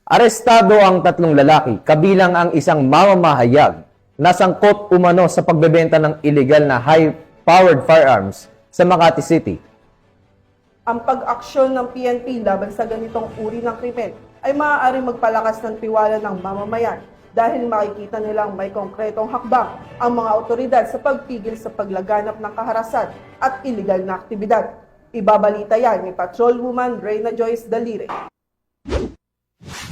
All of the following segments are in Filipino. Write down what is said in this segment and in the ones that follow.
Arestado ang tatlong lalaki, kabilang ang isang mamamahayag na sangkot umano sa pagbebenta ng illegal na high-powered firearms sa Makati City. Ang pag-aksyon ng PNP laban sa ganitong uri ng krimen ay maaaring magpalakas ng tiwala ng mamamayan dahil makikita nilang may konkretong hakbang ang mga otoridad sa pagpigil sa paglaganap ng kaharasan at illegal na aktibidad. Ibabalita yan ni Patrolwoman Reyna Joyce Dalire.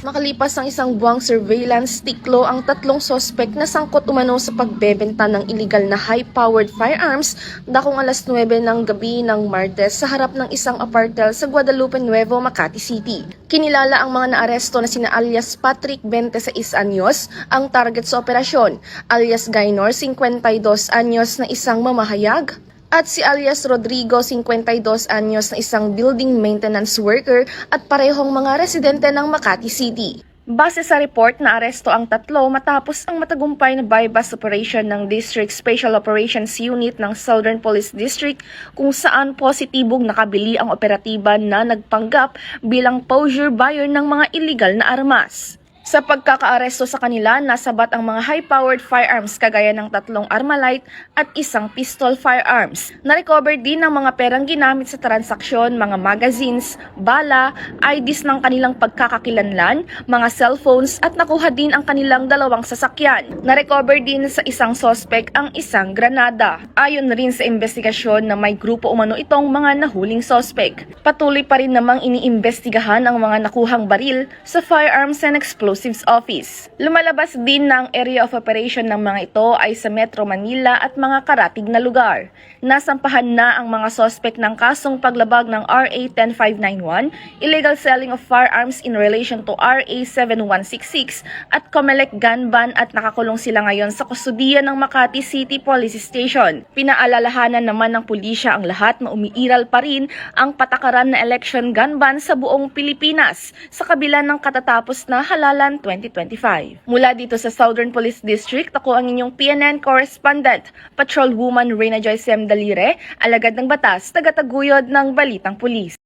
Makalipas ang isang buwang surveillance, tiklo ang tatlong sospek na sangkot umano sa pagbebenta ng illegal na high-powered firearms dakong alas 9 ng gabi ng Martes sa harap ng isang apartel sa Guadalupe Nuevo, Makati City. Kinilala ang mga naaresto na sina alias Patrick 26 anyos, ang target sa operasyon, alias Gaynor 52 anyos na isang mamahayag, at si alias Rodrigo, 52 anyos na isang building maintenance worker at parehong mga residente ng Makati City. Base sa report, na aresto ang tatlo matapos ang matagumpay na buy-bust operation ng District Special Operations Unit ng Southern Police District kung saan positibong nakabili ang operatiba na nagpanggap bilang posure buyer ng mga illegal na armas. Sa pagkakaaresto sa kanila, nasabat ang mga high-powered firearms kagaya ng tatlong Armalite at isang pistol firearms. Na-recover din ang mga perang ginamit sa transaksyon, mga magazines, bala, IDs ng kanilang pagkakakilanlan, mga cellphones at nakuha din ang kanilang dalawang sasakyan. Na-recover din sa isang sospek ang isang granada. Ayon rin sa investigasyon na may grupo umano itong mga nahuling sospek. Patuloy pa rin namang iniimbestigahan ang mga nakuhang baril sa Firearms and Explosives Office. Lumalabas din na ang area of operation ng mga ito ay sa Metro Manila at mga karatig na lugar. Nasampahan na ang mga sospek ng kasong paglabag ng RA 10591, illegal selling of firearms in relation to RA 7166 at COMELEC gun ban at nakakulong sila ngayon sa kustudiya ng Makati City Police Station. Pinaalalahanan naman ng pulisya ang lahat na umiiral pa rin ang patakaran na election gun ban sa buong Pilipinas sa kabila ng katatapos na halalan 2025. Mula dito sa Southern Police District, ako ang inyong PNN correspondent, Patrolwoman Reyna Joyce Dalire, alagad ng batas, tagataguyod ng Balitang Pulis.